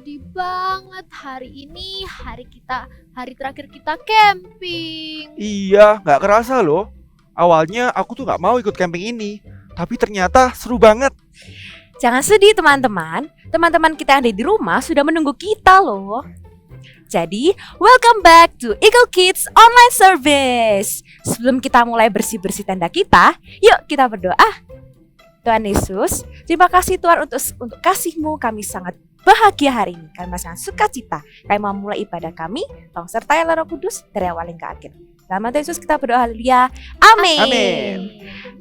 sedih banget. Hari ini hari terakhir kita camping. Iya, nggak kerasa loh. Awalnya aku tuh nggak mau ikut camping ini, tapi ternyata seru banget. Jangan sedih teman-teman. Teman-teman kita yang ada di rumah sudah menunggu kita loh. Jadi, welcome back to Eagle Kids Online Service. Sebelum kita mulai bersih-bersih tenda kita, yuk kita berdoa. Tuhan Yesus, terima kasih Tuhan untuk kasih-Mu. Kami sangat bahagia hari ini. Kami sangat sukacita. Kami mau mulai ibadah kami. Tolong sertai Roh Kudus dari awal hingga akhir. Dalam nama Yesus kita berdoa, haleluya. Amin. Amin.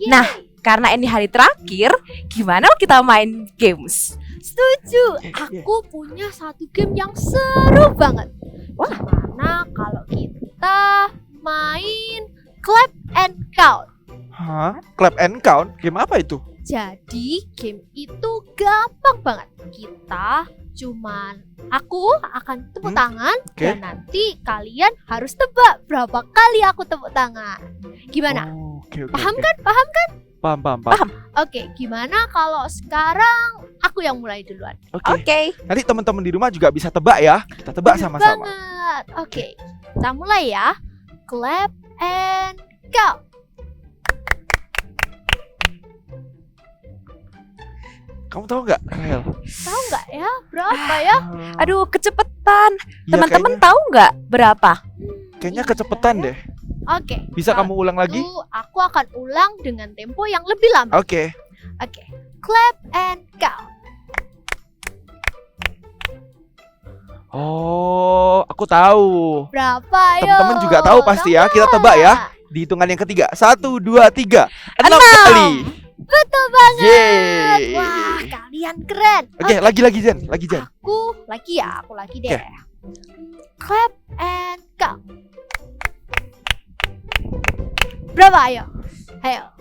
Nah, karena ini hari terakhir, gimana kita main games? Setuju. Aku punya satu game yang seru banget. Wah. Gimana kalau kita main Clap and Count? Hah? Clap and count? Game apa itu? Jadi game itu gampang banget. Aku akan tepuk tangan Oke. dan nanti kalian harus tebak berapa kali aku tepuk tangan. Gimana? Oh, oke. Paham kan? Paham kan? Paham. Oke, gimana kalau sekarang aku yang mulai duluan? Oke. Nanti teman-teman di rumah juga bisa tebak ya. Kita tebak Bener sama-sama. banget. Oke, kita mulai ya. Clap and count. Kamu tahu nggak, Rahel? Tahu nggak ya berapa ya? Aduh, kecepetan. Iya, Teman-teman tahu nggak berapa? kayaknya kecepetan deh. Oke. Bisa kamu ulang lagi? Aku akan ulang dengan tempo yang lebih lambat. Oke. Oke. Clap and count. Oh, aku tahu. Berapa? Ayo. Teman-teman juga tahu pasti ya. Kita tebak ya. Di hitungan yang ketiga. 1, 2, 3. 6 kali. Betul banget. Yeay. Wah, kalian keren. Oke, lagi Jen. Aku lagi deh. Oke. Clap and count. Berapa?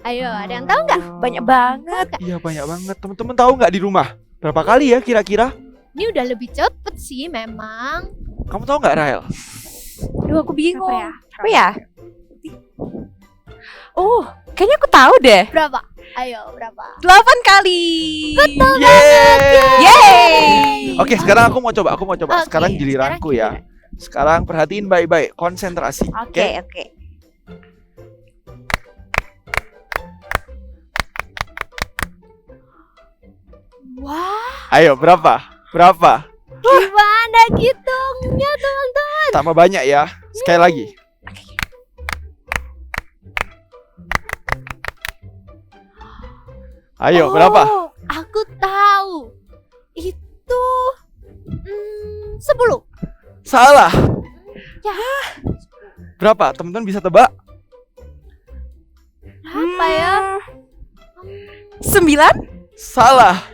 Ayo, ada yang tahu nggak? Banyak banget. Iya, banyak banget. Teman-teman tahu nggak di rumah? Berapa kali ya kira-kira? Ini udah lebih cepet sih memang. Kamu tahu nggak, Rahel? Aduh, aku bingung. Apa Apa ya? Oh, kayaknya aku tahu deh. Berapa? Ayo, berapa? 8 kali. Betul Yeay. Oke, sekarang aku mau coba. Oke, Sekarang giliranku ya. Sekarang perhatiin baik-baik, konsentrasi. Oke. Wah, Ayo, berapa? gimana hitungnya teman-teman? Tambah banyak ya. Sekali lagi. Ayo, berapa? Oh, aku tahu. Itu 10. Salah. Ya. Berapa? Teman-teman bisa tebak? Apa ya? 9? Salah.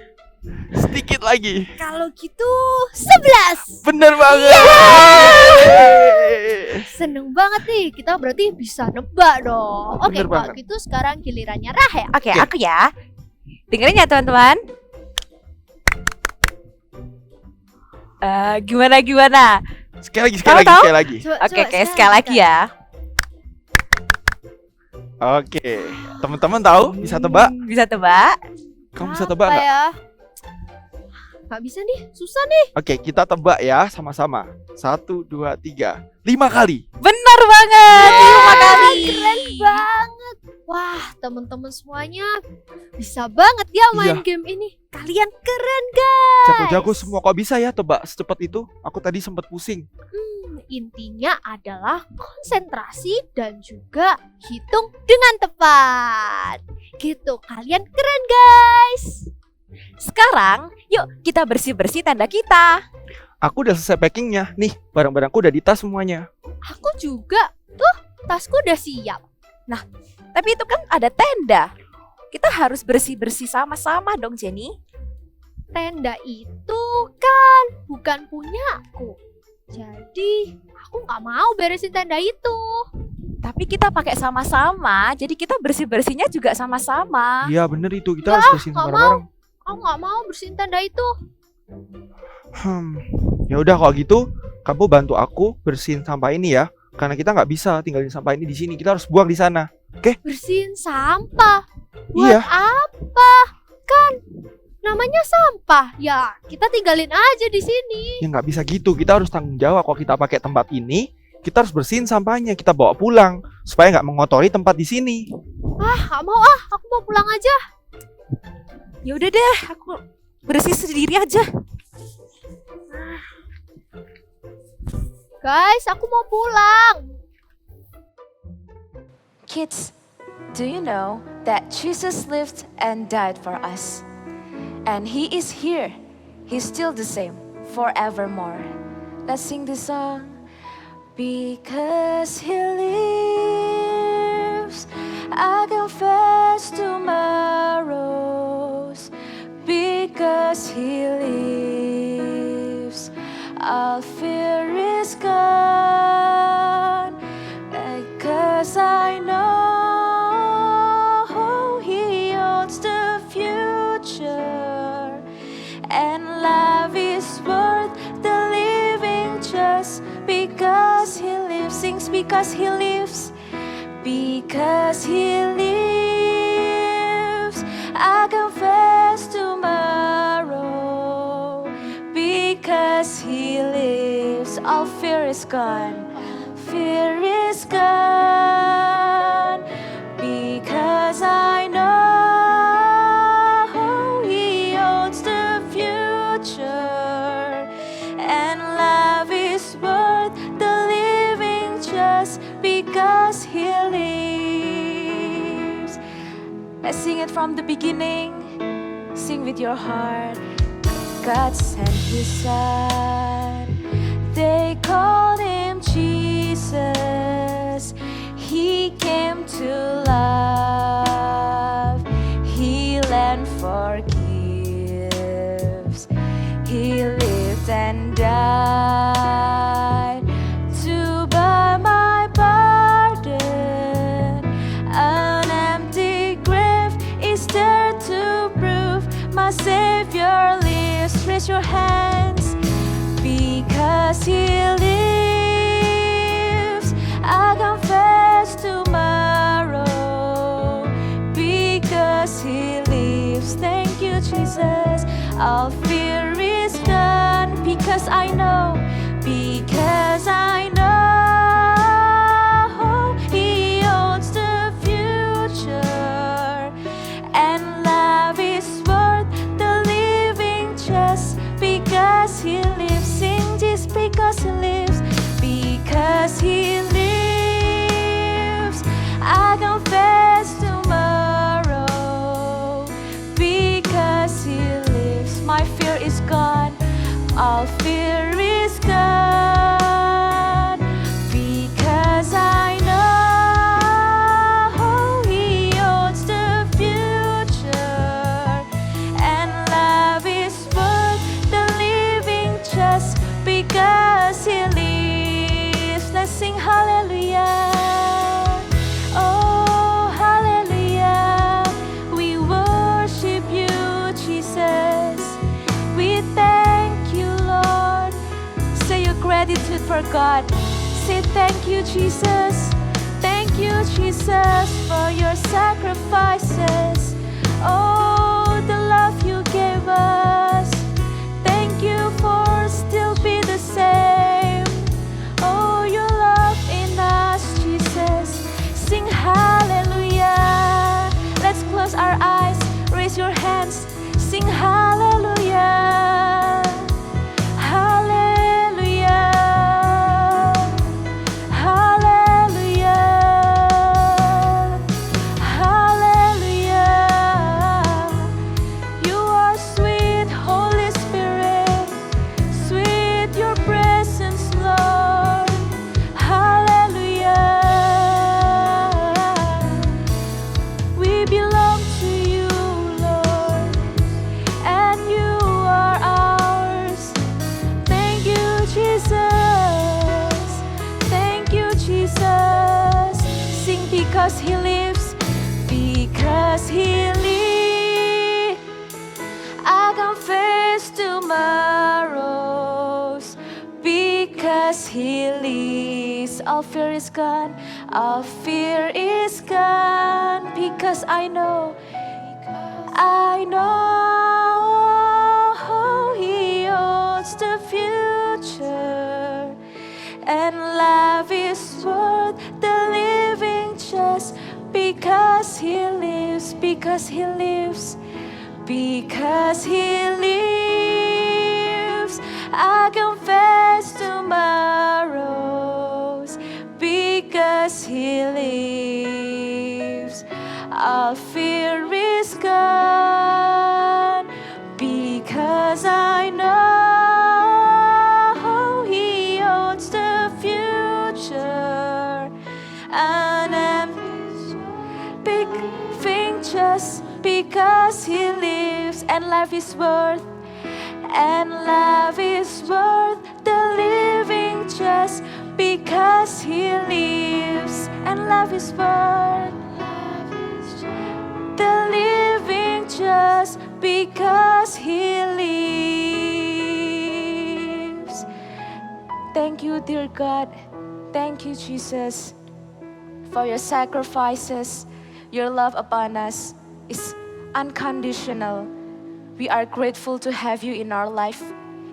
Sedikit lagi. Kalau gitu 11. Bener banget. Seneng banget nih. Kita berarti bisa nebak dong. Oke, Bener kalau banget. gitu sekarang gilirannya Rahel. Oke, aku ya. Dengerin ya teman-teman. Gimana? Sekali Tahu? lagi. Oke, sekali lagi ya. Oke. Teman-teman tahu? Bisa tebak? Bisa tebak? Kamu bisa tebak Apa nggak? ya? Nggak bisa nih, susah nih. Oke, kita tebak ya sama-sama. 1, 2, 3. 5 kali. Benar banget. 5 kali. Keren banget. Wah, teman-teman semuanya bisa banget ya main game ini. Kalian keren, guys. Jago-jago semua, kok bisa ya tebak secepat itu? Aku tadi sempat pusing. Intinya adalah konsentrasi dan juga hitung dengan tepat. Gitu, kalian keren, guys. Sekarang, yuk kita bersih-bersih tenda kita. Aku udah selesai packingnya. Nih, barang-barangku udah di tas semuanya. Aku juga. Tuh, tasku udah siap. Tapi itu kan ada tenda. Kita harus bersih-bersih sama-sama dong, Jenny. Tenda itu kan bukan punyaku. Jadi, aku nggak mau beresin tenda itu. Tapi kita pakai sama-sama, jadi kita bersih-bersihnya juga sama-sama. Iya, bener itu. Kita harus bersihin nggak barang-barang. Aku nggak mau bersihin tenda itu. Ya udah kalau gitu, kamu bantu aku bersihin sampah ini ya. Karena kita nggak bisa tinggalin sampah ini di sini. Kita harus buang di sana. Bersihin sampah. Buat Iya. apa? Kan namanya sampah. Ya, kita tinggalin aja di sini. Ya nggak bisa gitu, kita harus tanggung jawab. Kalau kita pakai tempat ini, kita harus bersihin sampahnya, kita bawa pulang supaya nggak mengotori tempat di sini. Nggak mau ah, aku mau pulang aja. Ya udah deh, aku bersih sendiri aja. Guys, aku mau pulang. Kids, do you know that Jesus lived and died for us? And He is here. He's still the same forevermore. Let's sing this song. Because He lives, I confess tomorrows. Because He lives, all fear is gone. Because I know He owns the future, and life is worth the living just because He lives. Sings because He lives. Because He lives, I confess tomorrow. Because He lives, all fear is gone. Fear is gone. Because I know He owns the future, and life is worth the living just because He lives. Let's sing it from the beginning. Sing with your heart. God sent His Son. They called Him Jesus. He came to love, heal and forgives. He lived and died to bear my burden. An empty grave is there to prove my Savior lives. Raise your hands. Because He lives, I confess tomorrow. Because He lives, thank you, Jesus. All fear is gone. Because I know He owns the future, and life is worth the living just because He lives. Sing just because He lives. Because He lives, I confess tomorrow. Because He lives, my fear is gone. All fear is gone. Because I know He owns the future, and life is worth the living just because He lives. Let's sing hallelujah. Oh, hallelujah. We worship you, Jesus. We thank you, Lord. Say your gratitude for God. Say thank you, Jesus. Thank you, Jesus, for your sacrifices. Oh, the love you gave us. Thank you for still be the same. Oh, your love in us, Jesus. Sing hallelujah. Let's close our eyes. Raise your hands. Sing hallelujah. Hallelujah. Hallelujah. Hallelujah. You are sweet, Holy Spirit. Sweet your presence, Lord. Hallelujah. We belong to you, Lord, and you are ours. Thank you, Jesus. Thank you, Jesus. Sing because He lives. Because He lives, I confess tomorrows. Because He lives, all fear is gone. All fear is gone. Because I know and life is worth the living just because He lives, because He lives, because He lives. I confess tomorrows because He lives. All fear is gone because I know He owns the future, and I'm big thing just because He lives, and life is worth, and life is worth the living just because He lives, and life is worth the living just because He lives. Thank you, dear God. Thank you, Jesus, for your sacrifices. Your love upon us is unconditional. We are grateful to have you in our life.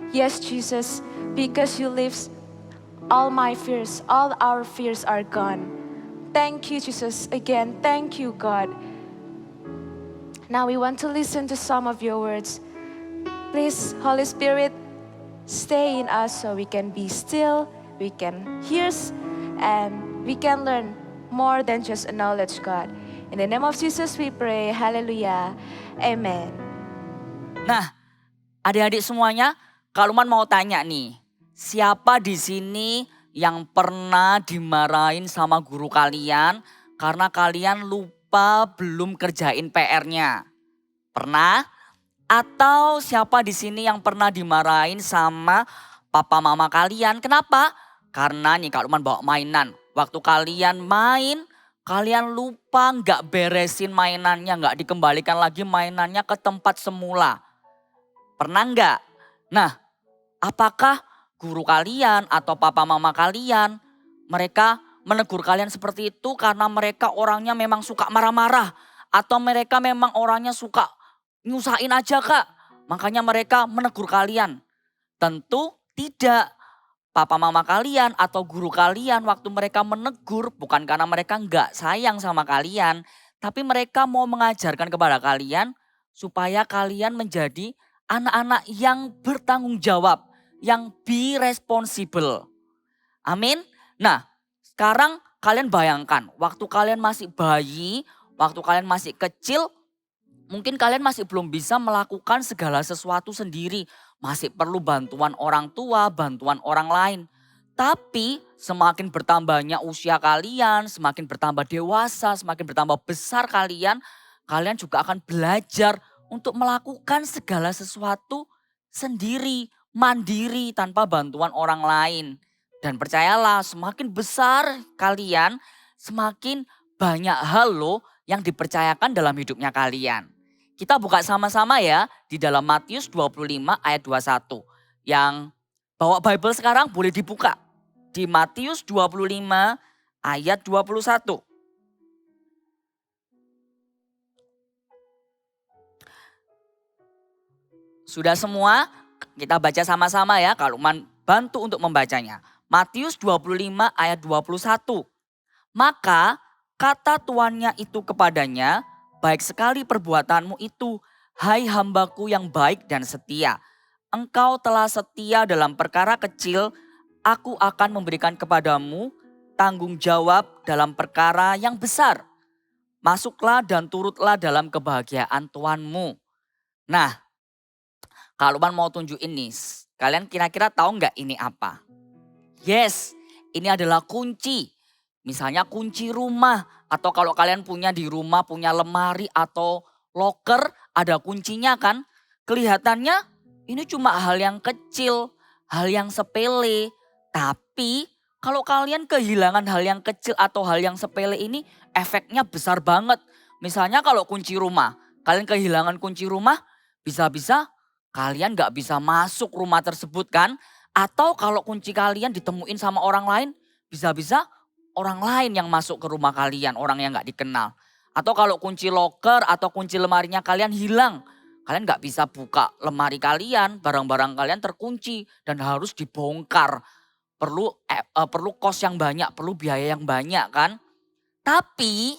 Yes, Jesus, because you live, all my fears, all our fears are gone. Thank you, Jesus. Again, thank you, God. Now we want to listen to some of your words. Please, Holy Spirit, stay in us so we can be still, we can hear, and we can learn more than just a knowledge, God. In the name of Jesus we pray, haleluya, amen. Nah, adik-adik semuanya, Kak Luman mau tanya nih, siapa di sini yang pernah dimarahin sama guru kalian karena kalian lupa belum kerjain PR-nya? Pernah? Atau siapa di sini yang pernah dimarahin sama papa mama kalian? Kenapa? Karena nih Kak Luman bawa mainan. Waktu kalian main, kalian lupa nggak beresin mainannya, nggak dikembalikan lagi mainannya ke tempat semula. Pernah nggak? Nah, apakah guru kalian atau papa mama kalian, mereka menegur kalian seperti itu karena mereka orangnya memang suka marah-marah, atau mereka memang orangnya suka nyusahin aja Kak, makanya mereka menegur kalian? Tentu tidak. Papa mama kalian atau guru kalian waktu mereka menegur bukan karena mereka nggak sayang sama kalian, tapi mereka mau mengajarkan kepada kalian supaya kalian menjadi anak-anak yang bertanggung jawab, yang be responsible. Amin. Nah, sekarang kalian bayangkan waktu kalian masih bayi, waktu kalian masih kecil, mungkin kalian masih belum bisa melakukan segala sesuatu sendiri. Masih perlu bantuan orang tua, bantuan orang lain. Tapi semakin bertambahnya usia kalian, semakin bertambah dewasa, semakin bertambah besar kalian, kalian juga akan belajar untuk melakukan segala sesuatu sendiri, mandiri tanpa bantuan orang lain. Dan percayalah, semakin besar kalian, semakin banyak hal loh yang dipercayakan dalam hidupnya kalian. Kita buka sama-sama ya di dalam Matius 25 ayat 21. Yang bawa Bible sekarang boleh dibuka. Di Matius 25 ayat 21. Sudah semua? Kita baca sama-sama ya. Kalau bantu untuk membacanya. Matius 25 ayat 21. Maka kata tuannya itu kepadanya, baik sekali perbuatanmu itu, hai hambaku yang baik dan setia. Engkau telah setia dalam perkara kecil, aku akan memberikan kepadamu tanggung jawab dalam perkara yang besar. Masuklah dan turutlah dalam kebahagiaan Tuanmu. Nah, kalau mau tunjukin nih, kalian kira-kira tahu nggak ini apa? Yes, ini adalah kunci. Misalnya kunci rumah, atau kalau kalian punya di rumah, punya lemari atau loker, ada kuncinya kan. Kelihatannya ini cuma hal yang kecil, hal yang sepele. Tapi kalau kalian kehilangan hal yang kecil atau hal yang sepele ini, efeknya besar banget. Misalnya kalau kunci rumah, kalian kehilangan kunci rumah, bisa-bisa kalian gak bisa masuk rumah tersebut kan. Atau kalau kunci kalian ditemuin sama orang lain, bisa-bisa orang lain yang masuk ke rumah kalian, orang yang gak dikenal. Atau kalau kunci loker atau kunci lemarinya kalian hilang, kalian gak bisa buka lemari kalian, barang-barang kalian terkunci dan harus dibongkar. perlu kos yang banyak, perlu biaya yang banyak kan. Tapi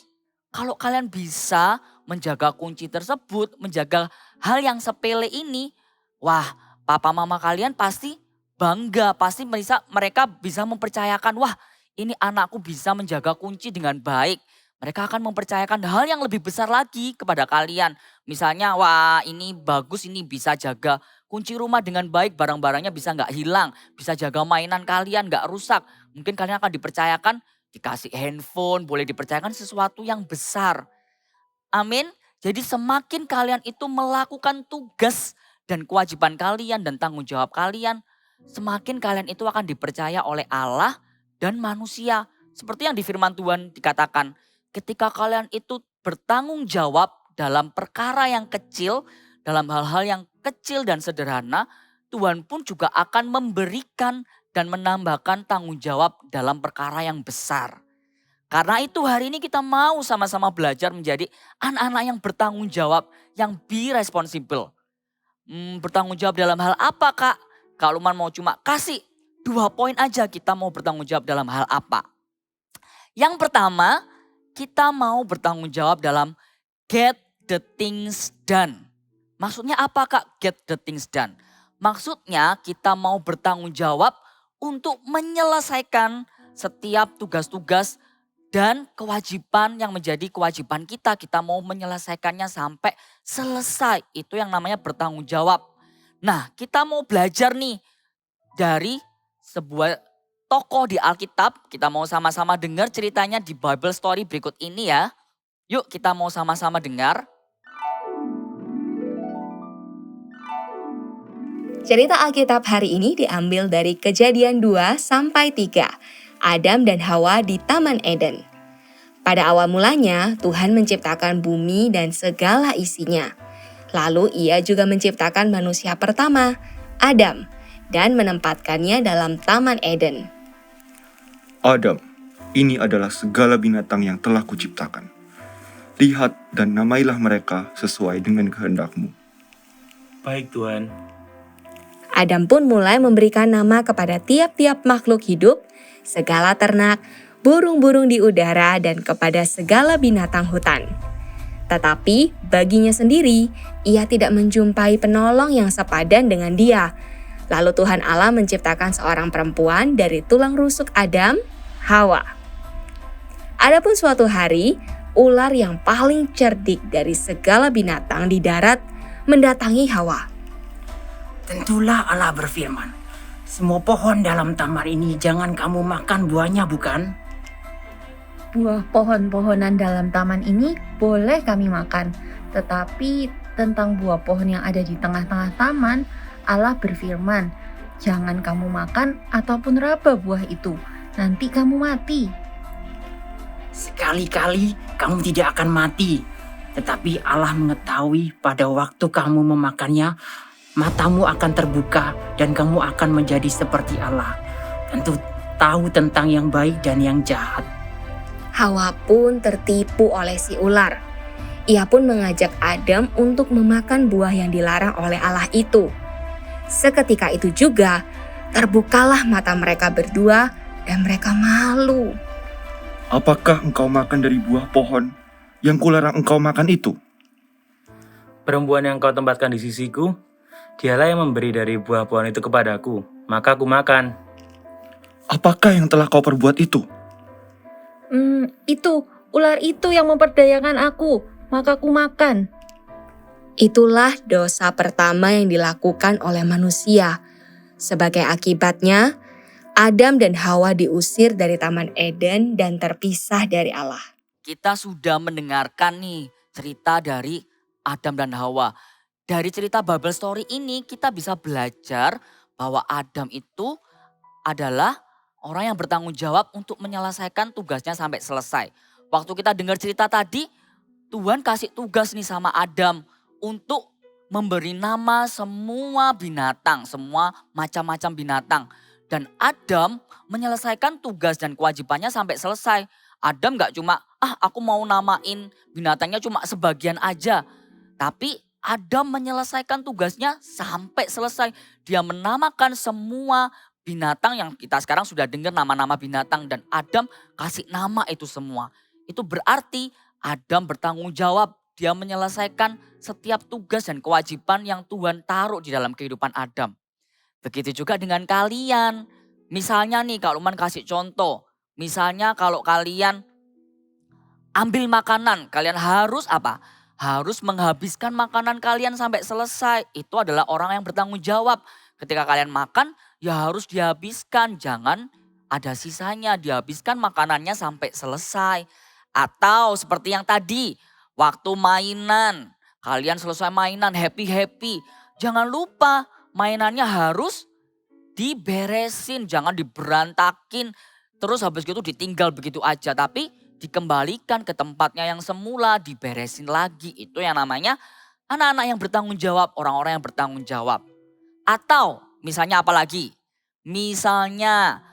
kalau kalian bisa menjaga kunci tersebut, menjaga hal yang sepele ini, wah papa mama kalian pasti bangga, pasti mereka bisa mempercayakan, wah ini anakku bisa menjaga kunci dengan baik. Mereka akan mempercayakan hal yang lebih besar lagi kepada kalian. Misalnya, wah ini bagus, ini bisa jaga kunci rumah dengan baik, barang-barangnya bisa nggak hilang, bisa jaga mainan kalian nggak rusak. Mungkin kalian akan dipercayakan dikasih handphone, boleh dipercayakan sesuatu yang besar. Amin. Jadi semakin kalian itu melakukan tugas dan kewajiban kalian dan tanggung jawab kalian, semakin kalian itu akan dipercaya oleh Allah dan manusia. Seperti yang di firman Tuhan dikatakan, ketika kalian itu bertanggung jawab dalam perkara yang kecil, dalam hal-hal yang kecil dan sederhana, Tuhan pun juga akan memberikan dan menambahkan tanggung jawab dalam perkara yang besar. Karena itu hari ini kita mau sama-sama belajar menjadi anak-anak yang bertanggung jawab, yang be responsible. Bertanggung jawab dalam hal apa Kak? Kak Luman mau cuma kasih 2 poin aja, kita mau bertanggung jawab dalam hal apa. Yang pertama, kita mau bertanggung jawab dalam get the things done. Maksudnya apa Kak get the things done? Maksudnya kita mau bertanggung jawab untuk menyelesaikan setiap tugas-tugas dan kewajiban yang menjadi kewajiban kita. Kita mau menyelesaikannya sampai selesai. Itu yang namanya bertanggung jawab. Nah kita mau belajar nih dari sebuah tokoh di Alkitab. Kita mau sama-sama dengar ceritanya di Bible Story berikut ini ya. Yuk kita mau sama-sama dengar. Cerita Alkitab hari ini diambil dari Kejadian 2 sampai 3. Adam dan Hawa di Taman Eden. Pada awal mulanya, Tuhan menciptakan bumi dan segala isinya. Lalu ia juga menciptakan manusia pertama, Adam, dan menempatkannya dalam Taman Eden. Adam, ini adalah segala binatang yang telah kuciptakan. Lihat dan namailah mereka sesuai dengan kehendak-Mu. Baik Tuhan. Adam pun mulai memberikan nama kepada tiap-tiap makhluk hidup, segala ternak, burung-burung di udara, dan kepada segala binatang hutan. Tetapi baginya sendiri, ia tidak menjumpai penolong yang sepadan dengan dia. Lalu Tuhan Allah menciptakan seorang perempuan dari tulang rusuk Adam, Hawa. Adapun suatu hari, ular yang paling cerdik dari segala binatang di darat mendatangi Hawa. Tentulah Allah berfirman, semua pohon dalam taman ini jangan kamu makan buahnya, bukan? Buah pohon-pohonan dalam taman ini boleh kami makan. Tetapi tentang buah pohon yang ada di tengah-tengah taman, Allah berfirman, jangan kamu makan ataupun raba buah itu, nanti kamu mati. Sekali-kali kamu tidak akan mati, tetapi Allah mengetahui pada waktu kamu memakannya, matamu akan terbuka dan kamu akan menjadi seperti Allah. Tentu tahu tentang yang baik dan yang jahat. Hawa pun tertipu oleh si ular. Ia pun mengajak Adam untuk memakan buah yang dilarang oleh Allah itu. Seketika itu juga, terbukalah mata mereka berdua dan mereka malu. Apakah engkau makan dari buah pohon yang kularang engkau makan itu? Perempuan yang kau tempatkan di sisiku, dialah yang memberi dari buah pohon itu kepadaku, maka aku makan. Apakah yang telah kau perbuat itu? Itu, ular itu yang memperdayakan aku, maka aku makan. Itulah dosa pertama yang dilakukan oleh manusia. Sebagai akibatnya, Adam dan Hawa diusir dari Taman Eden dan terpisah dari Allah. Kita sudah mendengarkan nih cerita dari Adam dan Hawa. Dari cerita Bible Story ini kita bisa belajar bahwa Adam itu adalah orang yang bertanggung jawab untuk menyelesaikan tugasnya sampai selesai. Waktu kita dengar cerita tadi, Tuhan kasih tugas nih sama Adam untuk memberi nama semua binatang, semua macam-macam binatang. Dan Adam menyelesaikan tugas dan kewajibannya sampai selesai. Adam gak cuma, aku mau namain binatangnya cuma sebagian aja. Tapi Adam menyelesaikan tugasnya sampai selesai. Dia menamakan semua binatang yang kita sekarang sudah dengar nama-nama binatang dan Adam kasih nama itu semua. Itu berarti Adam bertanggung jawab, dia menyelesaikan setiap tugas dan kewajiban yang Tuhan taruh di dalam kehidupan Adam. Begitu juga dengan kalian. Misalnya nih kalau Luman kasih contoh, misalnya kalau kalian ambil makanan, kalian harus apa? Harus menghabiskan makanan kalian sampai selesai. Itu adalah orang yang bertanggung jawab. Ketika kalian makan, ya harus dihabiskan. Jangan ada sisanya, dihabiskan makanannya sampai selesai. Atau seperti yang tadi, waktu mainan. Kalian selesai mainan, happy-happy. Jangan lupa mainannya harus diberesin, jangan diberantakin. Terus habis gitu ditinggal begitu aja. Tapi dikembalikan ke tempatnya yang semula, diberesin lagi. Itu yang namanya anak-anak yang bertanggung jawab, orang-orang yang bertanggung jawab. Atau misalnya apa lagi? Misalnya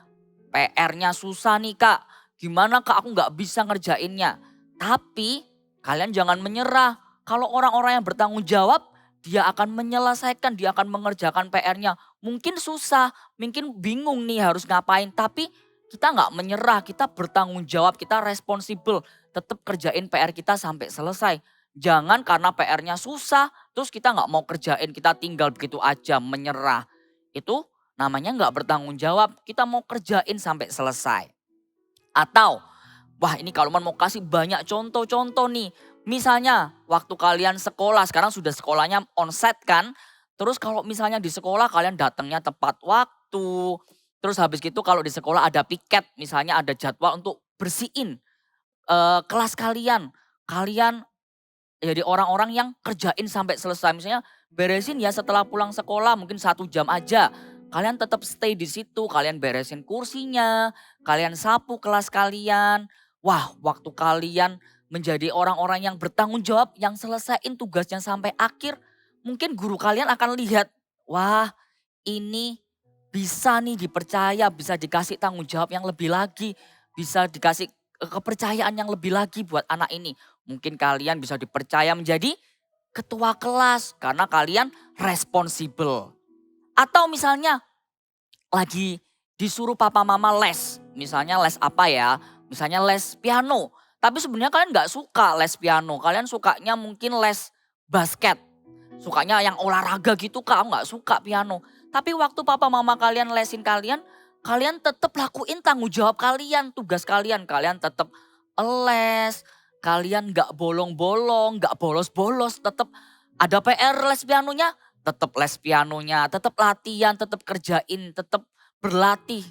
PR-nya susah nih kak. Gimana kak aku gak bisa ngerjainnya. Tapi kalian jangan menyerah. Kalau orang-orang yang bertanggung jawab, dia akan menyelesaikan, dia akan mengerjakan PR-nya. Mungkin susah, mungkin bingung nih harus ngapain. Tapi kita gak menyerah, kita bertanggung jawab, kita responsibel. Tetap kerjain PR kita sampai selesai. Jangan karena PR-nya susah, terus kita gak mau kerjain, kita tinggal begitu aja, menyerah. Itu namanya gak bertanggung jawab, kita mau kerjain sampai selesai. Atau, wah ini kalau mau kasih banyak contoh-contoh nih. Misalnya waktu kalian sekolah, sekarang sudah sekolahnya onsite kan. Terus kalau misalnya di sekolah kalian datangnya tepat waktu. Terus habis gitu kalau di sekolah ada piket, misalnya ada jadwal untuk bersihin kelas kalian. Kalian jadi orang-orang yang kerjain sampai selesai. Misalnya beresin ya setelah pulang sekolah mungkin 1 jam aja. Kalian tetap stay di situ, kalian beresin kursinya, kalian sapu kelas kalian. Wah, waktu kalian menjadi orang-orang yang bertanggung jawab, yang selesaiin tugasnya sampai akhir. Mungkin guru kalian akan lihat, wah ini bisa nih dipercaya, bisa dikasih tanggung jawab yang lebih lagi. Bisa dikasih kepercayaan yang lebih lagi buat anak ini. Mungkin kalian bisa dipercaya menjadi ketua kelas karena kalian responsibel. Atau misalnya lagi disuruh papa mama les. Misalnya les apa ya? Misalnya les piano. Tapi sebenarnya kalian gak suka les piano. Kalian sukanya mungkin les basket. Sukanya yang olahraga gitu kak, gak suka piano. Tapi waktu papa mama kalian lesin kalian, kalian tetap lakuin tanggung jawab kalian, tugas kalian. Kalian tetap les, kalian gak bolong-bolong, gak bolos-bolos. Tetap ada PR les pianonya, tetap les pianonya. Tetap latihan, tetap kerjain, tetap berlatih.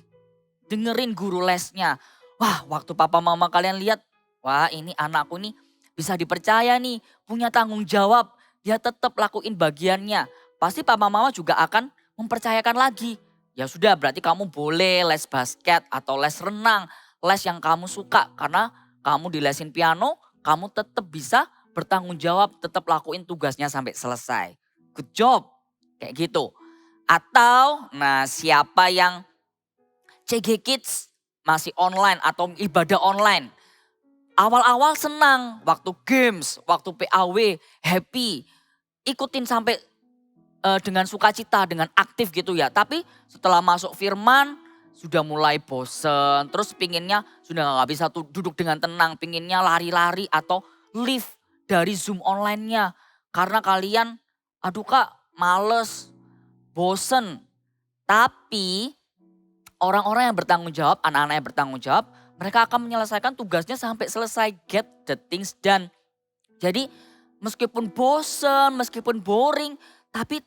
Dengerin guru lesnya. Wah waktu papa mama kalian lihat, wah ini anakku nih bisa dipercaya nih, punya tanggung jawab. Dia tetap lakuin bagiannya. Pasti papa mama juga akan mempercayakan lagi. Ya sudah berarti kamu boleh les basket atau les renang. Les yang kamu suka karena kamu dilesin piano, kamu tetap bisa bertanggung jawab, tetap lakuin tugasnya sampai selesai. Good job, kayak gitu. Atau nah siapa yang CG Kids masih online atau ibadah online. Awal-awal senang, waktu games, waktu PAW, happy. Ikutin sampai dengan sukacita, dengan aktif gitu ya. Tapi setelah masuk firman, sudah mulai bosen. Terus pinginnya sudah gak bisa duduk dengan tenang. Pinginnya lari-lari atau leave dari Zoom online-nya. Karena kalian, aduh kak males, bosen. Tapi orang-orang yang bertanggung jawab, anak-anak yang bertanggung jawab, mereka akan menyelesaikan tugasnya sampai selesai, get the things done. Jadi meskipun bosen, meskipun boring, tapi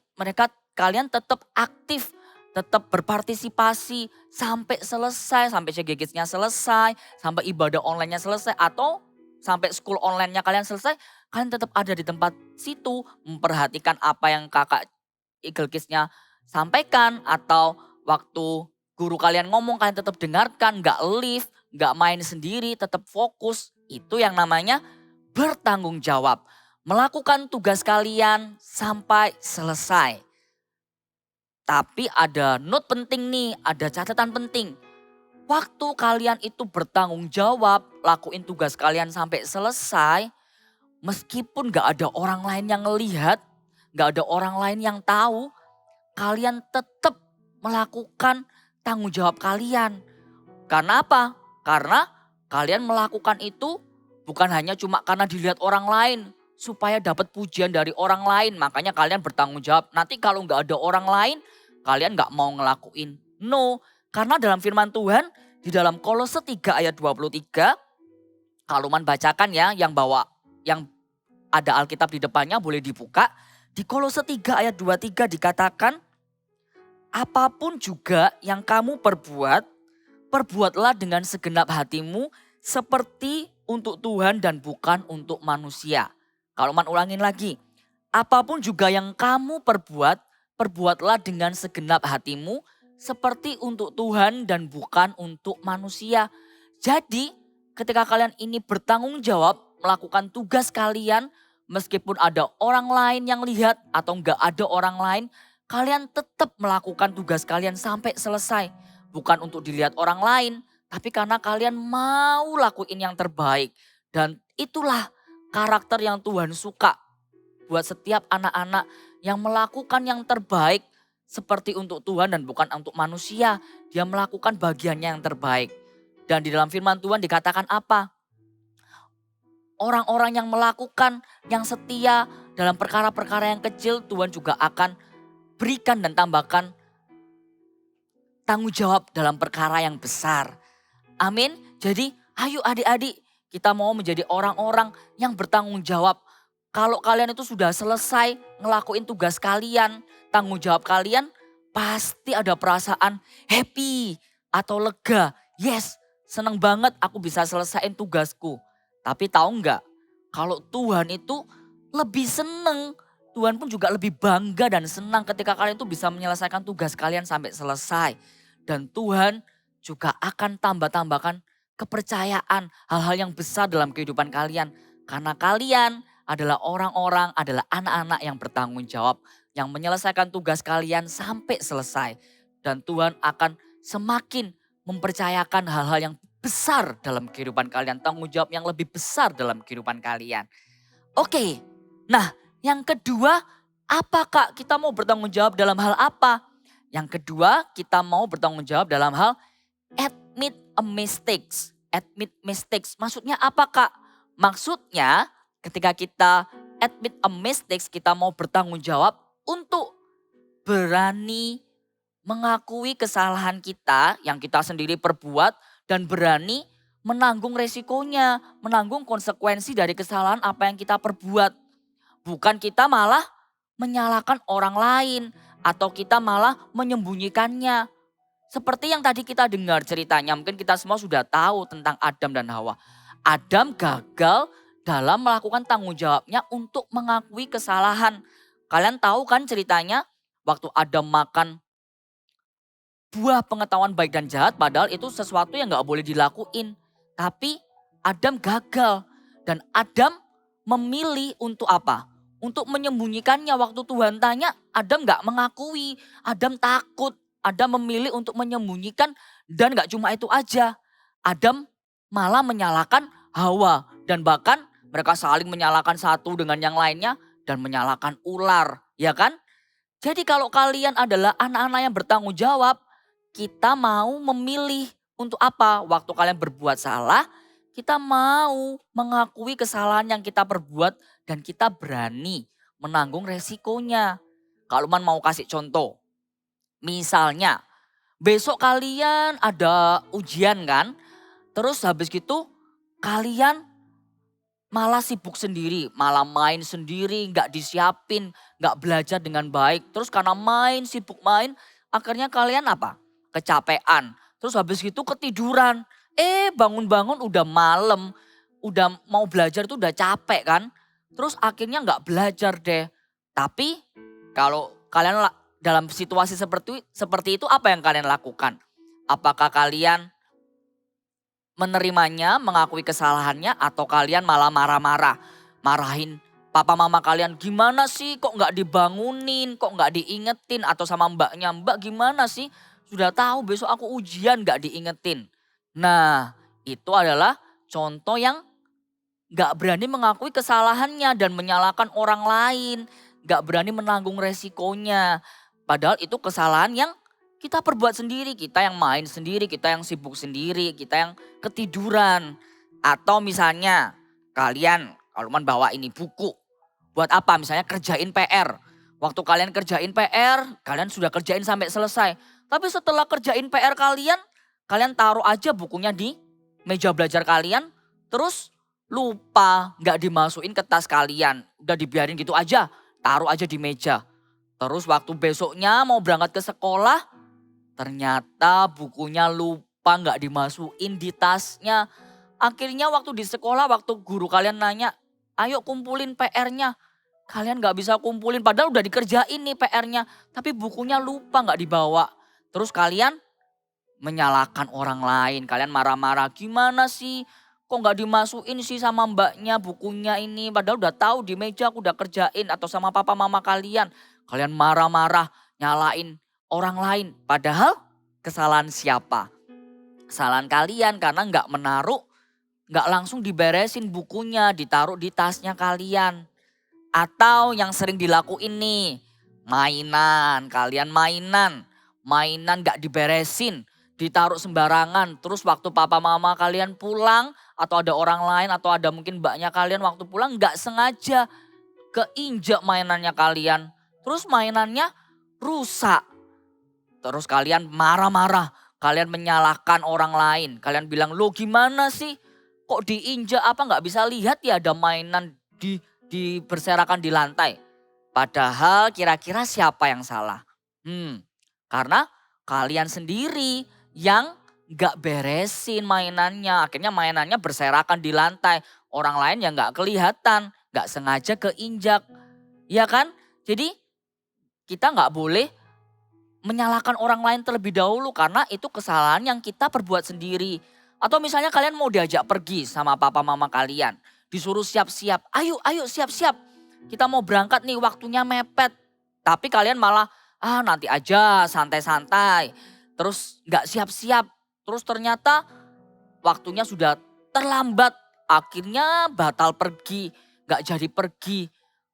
kalian tetap aktif, tetap berpartisipasi sampai selesai, sampai CGG-nya selesai, sampai ibadah online-nya selesai, atau sampai school online-nya kalian selesai, kalian tetap ada di tempat situ, memperhatikan apa yang kakak Eagle Kids-nya sampaikan, atau waktu guru kalian ngomong kalian tetap dengarkan, gak leave, gak main sendiri, tetap fokus. Itu yang namanya bertanggung jawab. Melakukan tugas kalian sampai selesai. Tapi ada note penting nih, ada catatan penting. Waktu kalian itu bertanggung jawab, lakuin tugas kalian sampai selesai. Meskipun gak ada orang lain yang ngelihat, gak ada orang lain yang tahu, kalian tetap melakukan tanggung jawab kalian. Karena apa? Karena kalian melakukan itu bukan hanya cuma karena dilihat orang lain. Supaya dapat pujian dari orang lain. Makanya kalian bertanggung jawab. Nanti kalau nggak ada orang lain, kalian nggak mau ngelakuin. No, karena dalam firman Tuhan di dalam Kolose 3 ayat 23, kalau man bacakan ya yang ada Alkitab di depannya boleh dibuka. Di Kolose 3 ayat 23 dikatakan, apapun juga yang kamu perbuatlah dengan segenap hatimu seperti untuk Tuhan dan bukan untuk manusia. Kalau man ulangin lagi, apapun juga yang kamu perbuatlah dengan segenap hatimu seperti untuk Tuhan dan bukan untuk manusia. Jadi ketika kalian ini bertanggung jawab melakukan tugas kalian, meskipun ada orang lain yang lihat atau enggak ada orang lain, kalian tetap melakukan tugas kalian sampai selesai. Bukan untuk dilihat orang lain, tapi karena kalian mau lakuin yang terbaik. Dan itulah karakter yang Tuhan suka buat setiap anak-anak yang melakukan yang terbaik seperti untuk Tuhan dan bukan untuk manusia. Dia melakukan bagiannya yang terbaik. Dan di dalam firman Tuhan dikatakan apa? Orang-orang yang melakukan yang setia dalam perkara-perkara yang kecil, Tuhan juga akan berikan dan tambahkan tanggung jawab dalam perkara yang besar. Amin. Jadi ayo adik-adik, kita mau menjadi orang-orang yang bertanggung jawab. Kalau kalian itu sudah selesai ngelakuin tugas kalian, tanggung jawab kalian, pasti ada perasaan happy atau lega. Yes, seneng banget aku bisa selesaiin tugasku. Tapi tahu nggak, kalau Tuhan itu lebih seneng, Tuhan pun juga lebih bangga dan senang ketika kalian itu bisa menyelesaikan tugas kalian sampai selesai. Dan Tuhan juga akan tambahkan kepercayaan hal-hal yang besar dalam kehidupan kalian. Karena kalian adalah orang-orang, adalah anak-anak yang bertanggung jawab. Yang menyelesaikan tugas kalian sampai selesai. Dan Tuhan akan semakin mempercayakan hal-hal yang besar dalam kehidupan kalian. Tanggung jawab yang lebih besar dalam kehidupan kalian. Oke, nah yang kedua, apa Kak? Kita mau bertanggung jawab dalam hal apa? Yang kedua, kita mau bertanggung jawab dalam hal admit a mistakes. Admit mistakes, maksudnya apa Kak? Maksudnya ketika kita admit a mistakes, kita mau bertanggung jawab untuk berani mengakui kesalahan kita yang kita sendiri perbuat dan berani menanggung resikonya, menanggung konsekuensi dari kesalahan apa yang kita perbuat. Bukan kita malah menyalahkan orang lain atau kita malah menyembunyikannya. Seperti yang tadi kita dengar ceritanya, mungkin kita semua sudah tahu tentang Adam dan Hawa. Adam gagal dalam melakukan tanggung jawabnya untuk mengakui kesalahan. Kalian tahu kan ceritanya waktu Adam makan buah pengetahuan baik dan jahat, padahal itu sesuatu yang gak boleh dilakuin. Tapi Adam gagal dan Adam memilih untuk apa? Untuk menyembunyikannya. Waktu Tuhan tanya, Adam gak mengakui, Adam takut. Adam memilih untuk menyembunyikan dan gak cuma itu aja. Adam malah menyalahkan Hawa dan bahkan mereka saling menyalahkan satu dengan yang lainnya dan menyalahkan ular, ya kan? Jadi kalau kalian adalah anak-anak yang bertanggung jawab, kita mau memilih untuk apa? Waktu kalian berbuat salah, kita mau mengakui kesalahan yang kita perbuat dan kita berani menanggung resikonya. Kalau man mau kasih contoh, misalnya besok kalian ada ujian kan, terus habis gitu kalian malah sibuk sendiri, malah main sendiri, gak disiapin, gak belajar dengan baik. Terus karena sibuk main, akhirnya kalian apa? Kecapean. Terus habis gitu ketiduran. Bangun-bangun udah malam, udah mau belajar tuh udah capek kan. Terus akhirnya gak belajar deh. Tapi kalau kalian dalam situasi seperti itu apa yang kalian lakukan? Apakah kalian menerimanya, mengakui kesalahannya, atau kalian malah marah-marah, marahin papa mama kalian, gimana sih kok gak dibangunin, kok gak diingetin, atau sama mbaknya, mbak gimana sih, sudah tahu besok aku ujian gak diingetin. Nah itu adalah contoh yang gak berani mengakui kesalahannya dan menyalahkan orang lain, gak berani menanggung resikonya. Padahal itu kesalahan yang kita perbuat sendiri, kita yang main sendiri, kita yang sibuk sendiri, kita yang ketiduran. Atau misalnya kalian, kalau bawa ini buku, buat apa? Misalnya kerjain PR. Waktu kalian kerjain PR, kalian sudah kerjain sampai selesai. Tapi setelah kerjain PR kalian, kalian taruh aja bukunya di meja belajar kalian, terus lupa, nggak dimasukin ke tas kalian. Udah dibiarin gitu aja, taruh aja di meja. Terus waktu besoknya mau berangkat ke sekolah, ternyata bukunya lupa nggak dimasukin di tasnya. Akhirnya waktu di sekolah, waktu guru kalian nanya, ayo kumpulin PR-nya. Kalian nggak bisa kumpulin, padahal udah dikerjain nih PR-nya. Tapi bukunya lupa nggak dibawa. Terus kalian menyalahkan orang lain. Kalian marah-marah, gimana sih? Kok nggak dimasukin sih sama mbaknya bukunya ini. Padahal udah tahu di meja aku udah kerjain. Atau sama papa mama kalian. Kalian marah-marah, nyalain orang lain. Padahal kesalahan siapa? Kesalahan kalian karena nggak menaruh, nggak langsung diberesin bukunya, ditaruh di tasnya kalian. Atau yang sering dilakuin nih, mainan, kalian mainan gak diberesin, ditaruh sembarangan. Terus waktu papa mama kalian pulang, atau ada orang lain, atau ada mungkin mbaknya kalian waktu pulang gak sengaja keinjak mainannya kalian. Terus mainannya rusak. Terus kalian marah-marah, kalian menyalahkan orang lain. Kalian bilang, lo gimana sih? Kok diinjak, apa gak bisa lihat ya ada mainan berserakan di lantai. Padahal kira-kira siapa yang salah? Karena kalian sendiri yang gak beresin mainannya. Akhirnya mainannya berserakan di lantai. Orang lain yang gak kelihatan, gak sengaja keinjak. Ya kan? Jadi kita gak boleh menyalahkan orang lain terlebih dahulu karena itu kesalahan yang kita perbuat sendiri. Atau misalnya kalian mau diajak pergi sama papa mama kalian. Disuruh siap-siap, ayo siap-siap. Kita mau berangkat nih, waktunya mepet. Tapi kalian malah, nanti aja santai-santai. Terus gak siap-siap. Terus ternyata waktunya sudah terlambat. Akhirnya batal pergi, gak jadi pergi.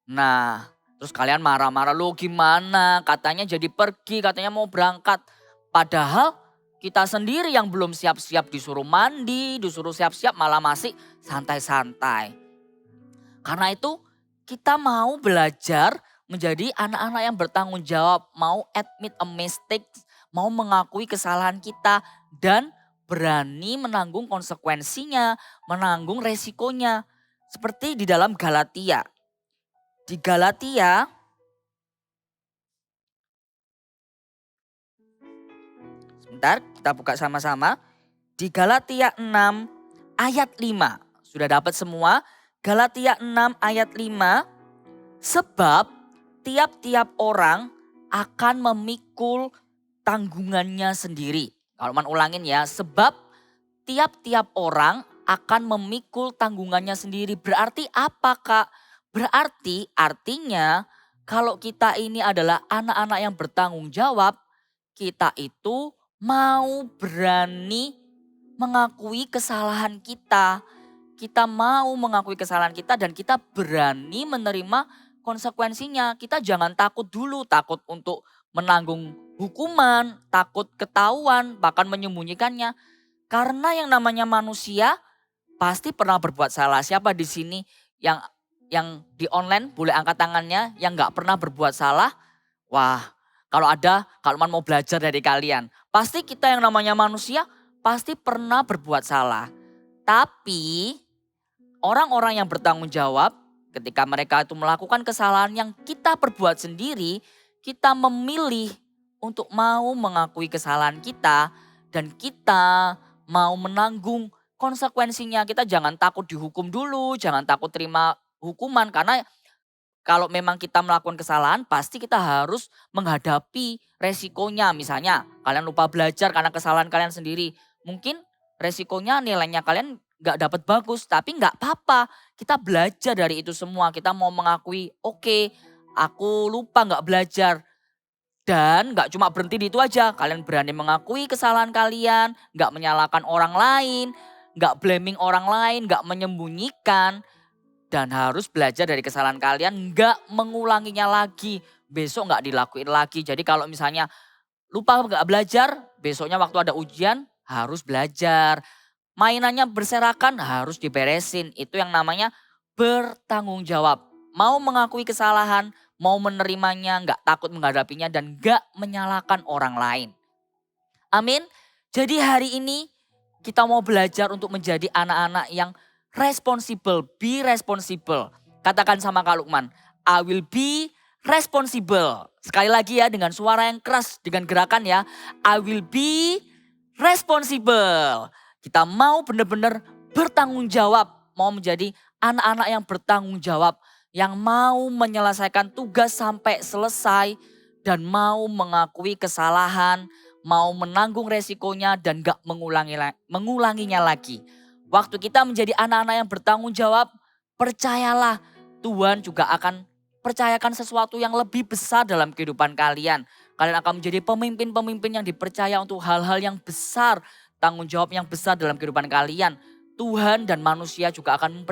Nah, terus kalian marah-marah, lo gimana? Katanya jadi pergi, katanya mau berangkat. Padahal kita sendiri yang belum siap-siap, disuruh mandi, disuruh siap-siap malah masih santai-santai. Karena itu kita mau belajar menjadi anak-anak yang bertanggung jawab. Mau admit a mistake, mau mengakui kesalahan kita dan berani menanggung konsekuensinya, menanggung resikonya. Seperti di dalam Galatia. Di Galatia sebentar, kita buka sama-sama. Di Galatia 6 ayat 5. Sudah dapat semua? Galatia 6 ayat 5. Sebab tiap-tiap orang akan memikul tanggungannya sendiri. Kalau ulangin ya. Sebab tiap-tiap orang akan memikul tanggungannya sendiri. Berarti apa Kak? Berarti artinya kalau kita ini adalah anak-anak yang bertanggung jawab. Kita itu mau berani mengakui kesalahan kita. Kita mau mengakui kesalahan kita dan kita berani menerima konsekuensinya. Kita jangan takut dulu, takut untuk menanggung hukuman, takut ketahuan, bahkan menyembunyikannya. Karena yang namanya manusia pasti pernah berbuat salah. Siapa di sini yang di online boleh angkat tangannya yang gak pernah berbuat salah? Wah, kalau ada, kalau mau belajar dari kalian. Pasti kita yang namanya manusia pasti pernah berbuat salah. Tapi orang-orang yang bertanggung jawab ketika mereka itu melakukan kesalahan yang kita perbuat sendiri, kita memilih untuk mau mengakui kesalahan kita dan kita mau menanggung konsekuensinya. Kita jangan takut dihukum dulu, jangan takut terima hukuman karena kalau memang kita melakukan kesalahan pasti kita harus menghadapi resikonya. Misalnya kalian lupa belajar karena kesalahan kalian sendiri. Mungkin resikonya nilainya kalian gak dapat bagus tapi gak apa-apa. Kita belajar dari itu semua. Kita mau mengakui oke, aku lupa gak belajar. Dan gak cuma berhenti di itu aja. Kalian berani mengakui kesalahan kalian. Gak menyalahkan orang lain. Gak blaming orang lain. Gak menyembunyikan. Dan harus belajar dari kesalahan kalian, gak mengulanginya lagi. Besok gak dilakuin lagi. Jadi kalau misalnya lupa nggak belajar, besoknya waktu ada ujian harus belajar. Mainannya berserakan harus diberesin. Itu yang namanya bertanggung jawab. Mau mengakui kesalahan, mau menerimanya, nggak takut menghadapinya dan nggak menyalahkan orang lain. Amin. Jadi hari ini kita mau belajar untuk menjadi anak-anak yang responsible. Be responsible. Katakan sama Kak Lukman, I will be responsible. Sekali lagi ya dengan suara yang keras, dengan gerakan ya. I will be responsible. Kita mau benar-benar bertanggung jawab. Mau menjadi anak-anak yang bertanggung jawab. Yang mau menyelesaikan tugas sampai selesai. Dan mau mengakui kesalahan. Mau menanggung resikonya dan gak mengulanginya lagi. Waktu kita menjadi anak-anak yang bertanggung jawab, percayalah Tuhan juga akan percayakan sesuatu yang lebih besar dalam kehidupan kalian. Kalian akan menjadi pemimpin-pemimpin yang dipercaya untuk hal-hal yang besar. Tanggung jawab yang besar dalam kehidupan kalian. Tuhan dan manusia juga akan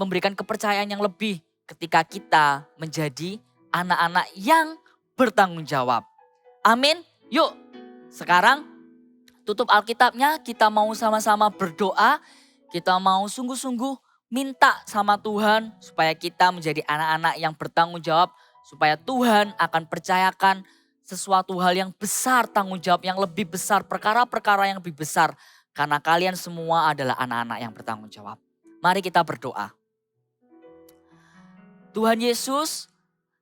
memberikan kepercayaan yang lebih ketika kita menjadi anak-anak yang bertanggung jawab. Amin. Yuk sekarang tutup Alkitabnya, kita mau sama-sama berdoa. Kita mau sungguh-sungguh minta sama Tuhan supaya kita menjadi anak-anak yang bertanggung jawab. Supaya Tuhan akan percayakan sesuatu hal yang besar, tanggung jawab yang lebih besar, perkara-perkara yang lebih besar. Karena kalian semua adalah anak-anak yang bertanggung jawab. Mari kita berdoa. Tuhan Yesus,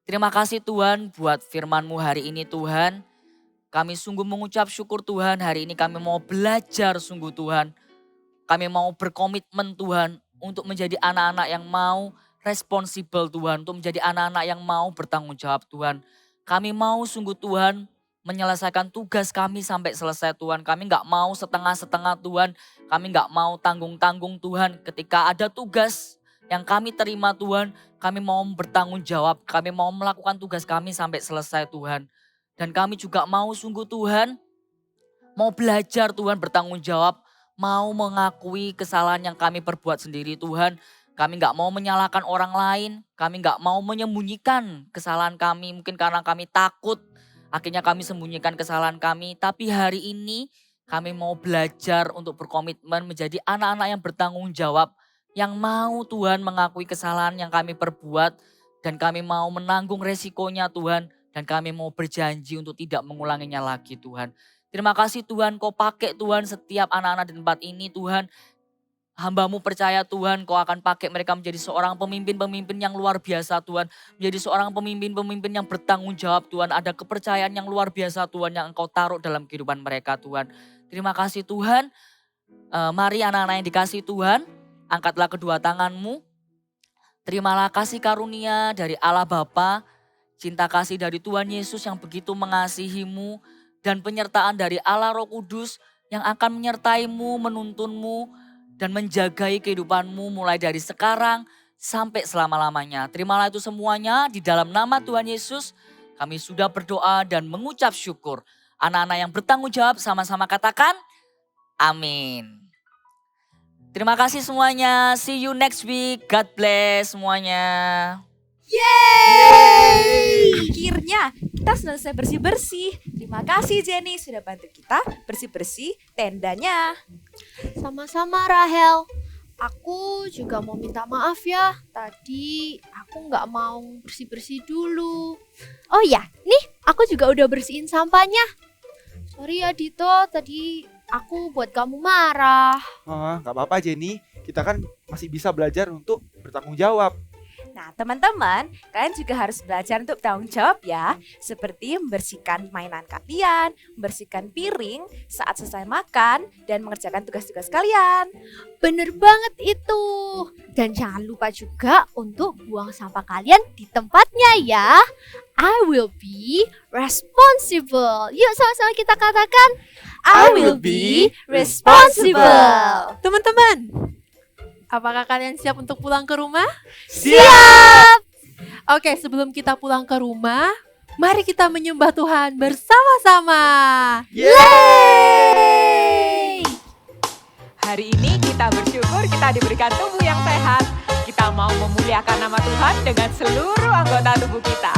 terima kasih Tuhan buat firman-Mu hari ini Tuhan. Kami sungguh mengucap syukur Tuhan, hari ini kami mau belajar sungguh Tuhan. Kami mau berkomitmen Tuhan untuk menjadi anak-anak yang mau responsibel Tuhan. Untuk menjadi anak-anak yang mau bertanggung jawab Tuhan. Kami mau sungguh Tuhan menyelesaikan tugas kami sampai selesai Tuhan. Kami gak mau setengah-setengah Tuhan. Kami gak mau tanggung-tanggung Tuhan. Ketika ada tugas yang kami terima Tuhan, kami mau bertanggung jawab. Kami mau melakukan tugas kami sampai selesai Tuhan. Dan kami juga mau sungguh Tuhan, mau belajar Tuhan bertanggung jawab. Mau mengakui kesalahan yang kami perbuat sendiri Tuhan. Kami gak mau menyalahkan orang lain. Kami gak mau menyembunyikan kesalahan kami. Mungkin karena kami takut. Akhirnya kami sembunyikan kesalahan kami. Tapi hari ini kami mau belajar untuk berkomitmen menjadi anak-anak yang bertanggung jawab. Yang mau Tuhan mengakui kesalahan yang kami perbuat. Dan kami mau menanggung resikonya Tuhan. Dan kami mau berjanji untuk tidak mengulanginya lagi Tuhan. Terima kasih Tuhan, Kau pakai Tuhan setiap anak-anak di tempat ini Tuhan. Hamba-Mu percaya Tuhan, Kau akan pakai mereka menjadi seorang pemimpin-pemimpin yang luar biasa Tuhan. Menjadi seorang pemimpin-pemimpin yang bertanggung jawab Tuhan. Ada kepercayaan yang luar biasa Tuhan yang Engkau taruh dalam kehidupan mereka Tuhan. Terima kasih Tuhan. Mari anak-anak yang dikasih Tuhan, angkatlah kedua tanganmu. Terimalah kasih karunia dari Allah Bapa, cinta kasih dari Tuhan Yesus yang begitu mengasihimu, dan penyertaan dari Allah Roh Kudus yang akan menyertaimu, menuntunmu, dan menjagai kehidupanmu mulai dari sekarang sampai selama-lamanya. Terimalah itu semuanya di dalam nama Tuhan Yesus. Kami sudah berdoa dan mengucap syukur. Anak-anak yang bertanggung jawab sama-sama katakan amin. Terima kasih semuanya. See you next week. God bless semuanya. Yeay! Akhirnya kita selesai bersih-bersih. Terima kasih Jenny sudah bantu kita bersih-bersih tendanya. Sama-sama Rahel. Aku juga mau minta maaf ya. Tadi aku nggak mau bersih-bersih dulu. Oh ya, nih aku juga udah bersihin sampahnya. Sorry ya Dito, tadi aku buat kamu marah. Gak apa-apa Jenny, kita kan masih bisa belajar untuk bertanggung jawab. Nah teman-teman, kalian juga harus belajar untuk bertanggung jawab ya. Seperti membersihkan mainan kalian, membersihkan piring saat selesai makan, dan mengerjakan tugas-tugas kalian. Bener banget itu. Dan jangan lupa juga untuk buang sampah kalian di tempatnya ya. I will be responsible. Yuk sama-sama kita katakan I will be responsible. Teman-teman, apakah kalian siap untuk pulang ke rumah? siap. Oke, sebelum kita pulang ke rumah, mari kita menyembah Tuhan bersama-sama. Yeay! Hari ini kita bersyukur kita diberikan tubuh yang sehat. Kita mau memuliakan nama Tuhan dengan seluruh anggota tubuh kita.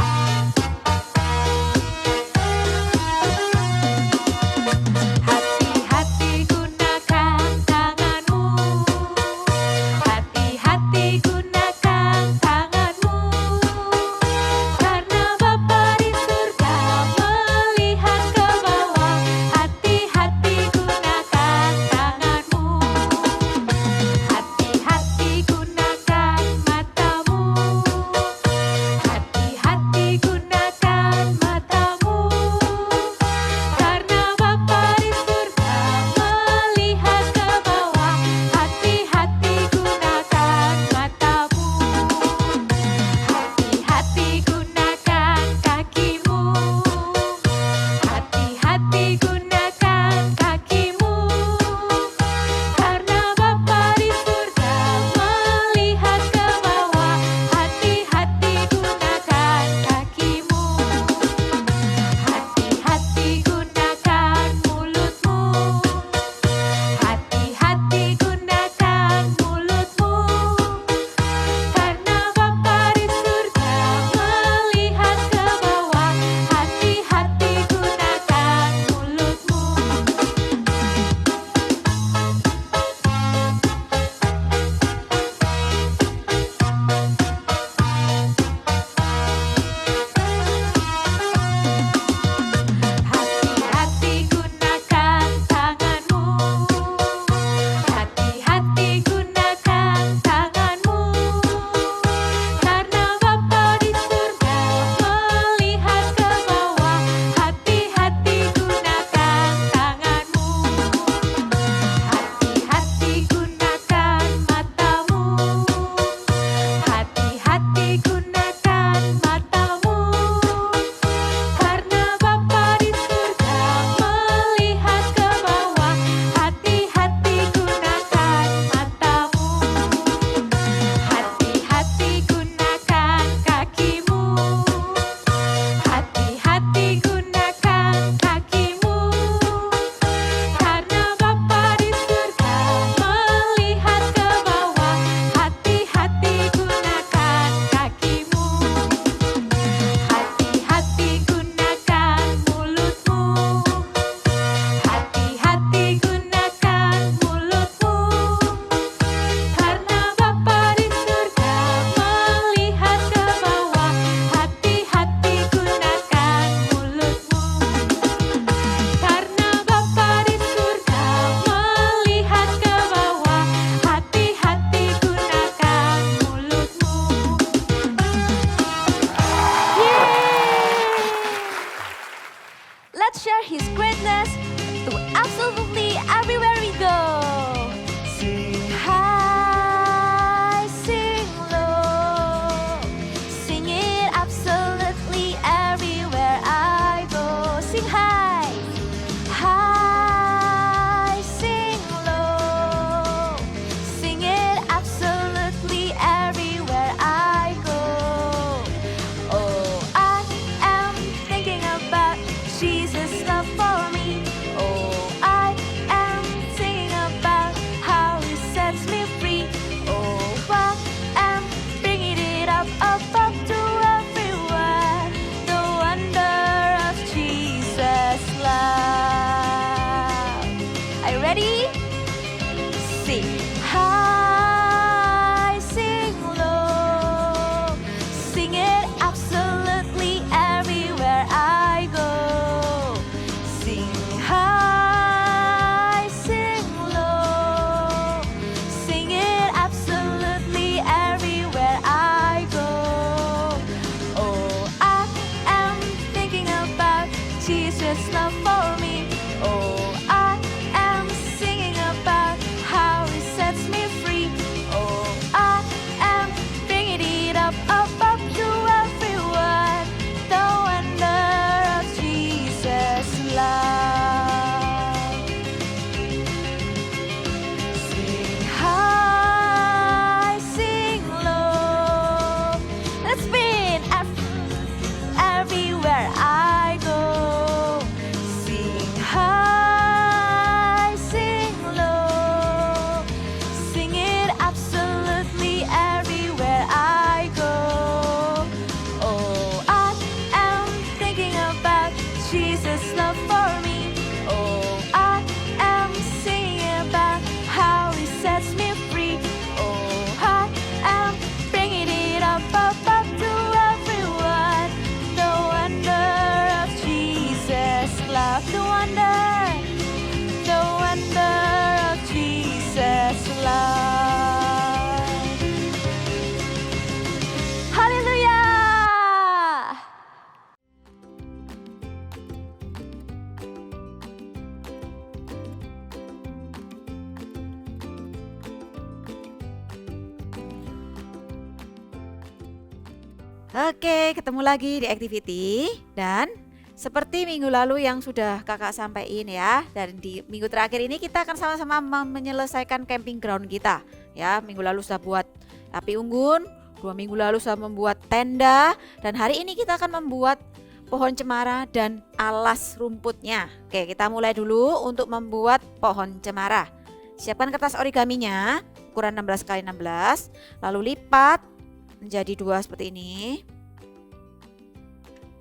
Oke, ketemu lagi di activity dan seperti minggu lalu yang sudah kakak sampaikan ya, dan di minggu terakhir ini kita akan sama-sama menyelesaikan camping ground kita ya. Minggu lalu sudah buat api unggun, 2 minggu lalu sudah membuat tenda, dan hari ini kita akan membuat pohon cemara dan alas rumputnya. Oke, kita mulai dulu untuk membuat pohon cemara. Siapkan kertas origaminya ukuran 16 x 16, lalu lipat menjadi 2 seperti ini.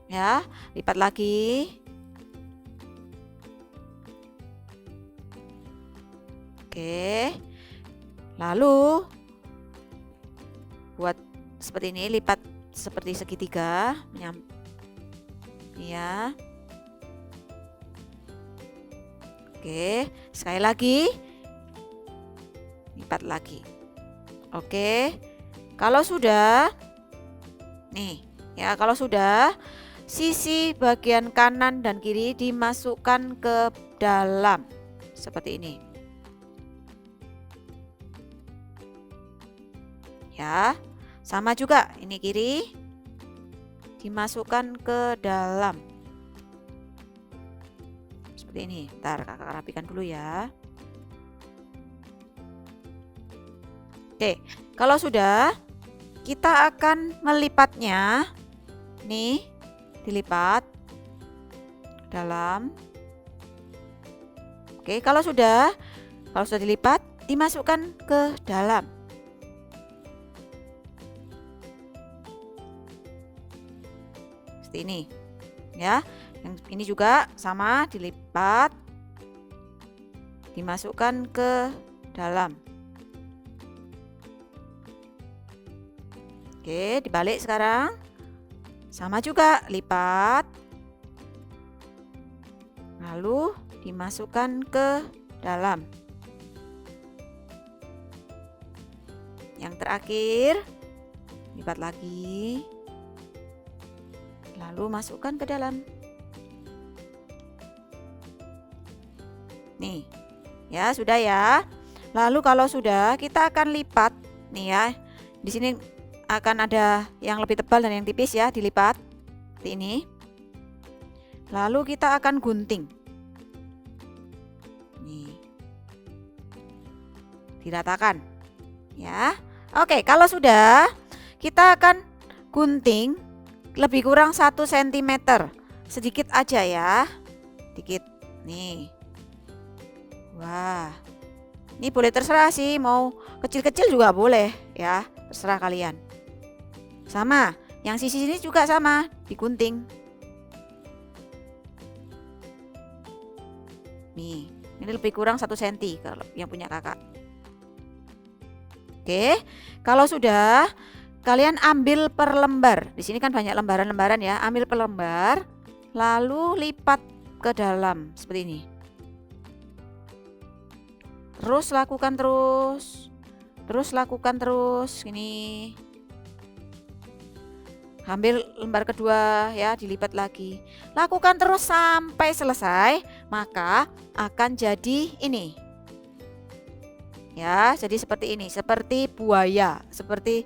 Ya, lipat lagi. Oke. Lalu buat seperti ini, lipat seperti segitiga, ya. Oke, sekali lagi. Lipat lagi. Oke. Kalau sudah nih, ya, kalau sudah sisi bagian kanan dan kiri dimasukkan ke dalam seperti ini. Ya, sama juga ini kiri dimasukkan ke dalam seperti ini. Ntar kakak rapikan dulu ya. Oke, kalau sudah kita akan melipatnya. Nih, dilipat dalam. Oke, kalau sudah dilipat, dimasukkan ke dalam. Seperti ini. Ya. Yang ini juga sama, dilipat, dimasukkan ke dalam. Oke, dibalik sekarang. Sama juga, lipat. Lalu dimasukkan ke dalam. Yang terakhir, lipat lagi. Lalu masukkan ke dalam. Nih. Ya, sudah ya. Lalu kalau sudah, kita akan lipat nih ya. Di sini akan ada yang lebih tebal dan yang tipis ya, dilipat seperti ini. Lalu kita akan gunting. Nih. Diratakan. Ya. Oke, kalau sudah, kita akan gunting lebih kurang 1 cm. Sedikit aja ya. Dikit. Nih. Wah. Ini boleh terserah sih, mau kecil-kecil juga boleh ya, terserah kalian. Sama, yang sisi sini juga sama, digunting. Nih, ini lebih kurang 1 cm kalau yang punya kakak. Oke, kalau sudah, kalian ambil per lembar. Di sini kan banyak lembaran-lembaran ya, ambil per lembar, lalu lipat ke dalam seperti ini. Terus lakukan terus, ini. Ambil lembar kedua ya, dilipat lagi. Lakukan terus sampai selesai, maka akan jadi ini. Ya, jadi seperti ini, seperti buaya, seperti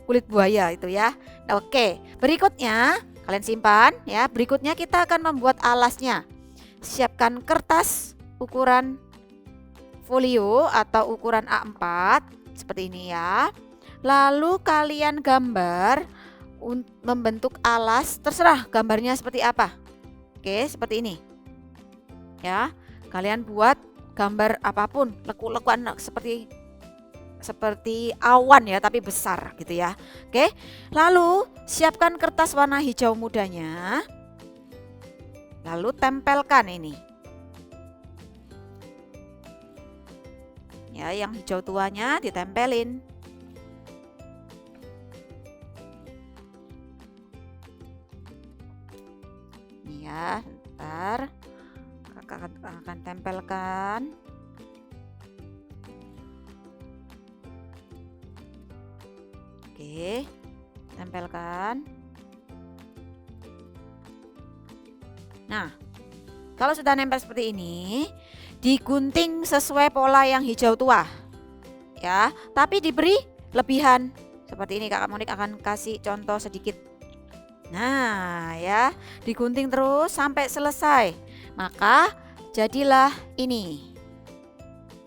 kulit buaya itu ya. Nah, oke, berikutnya kalian simpan ya. Berikutnya kita akan membuat alasnya. Siapkan kertas ukuran folio atau ukuran A4 seperti ini ya. Lalu kalian gambar membentuk alas, terserah gambarnya seperti apa. Oke, seperti ini. Ya, kalian buat gambar apapun, lekuk-lekukan seperti awan ya, tapi besar gitu ya. Oke. Lalu siapkan kertas warna hijau mudanya. Lalu tempelkan ini. Ya, yang hijau tuanya ditempelin. Ya, bentar. Kakak akan tempelkan. Oke, tempelkan. Nah, kalau sudah nempel seperti ini, digunting sesuai pola yang hijau tua. Ya, tapi diberi lebihan Seperti ini Kakak Monik akan kasih contoh sedikit. Nah ya, digunting terus sampai selesai. Maka jadilah ini.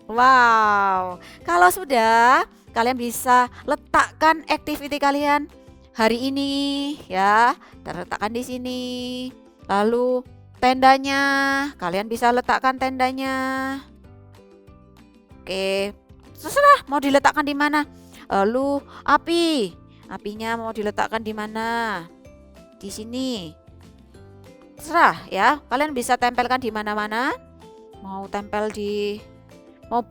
Wow, kalau sudah kalian bisa letakkan activity kalian hari ini ya, terletakkan di sini. Lalu tendanya, kalian bisa letakkan tendanya. Oke, terserah mau diletakkan di mana. Lalu apinya mau diletakkan di mana? Di sini. Terserah ya, kalian bisa tempelkan di mana-mana. Mau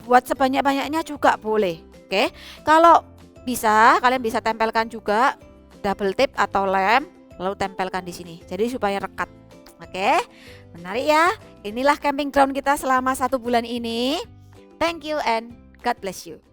buat sebanyak-banyaknya juga boleh. Oke, kalau bisa kalian bisa tempelkan juga double tip atau lem, lalu tempelkan di sini. Jadi supaya rekat. Oke, menarik ya. Inilah camping ground kita selama 1 bulan ini. Thank you and God bless you.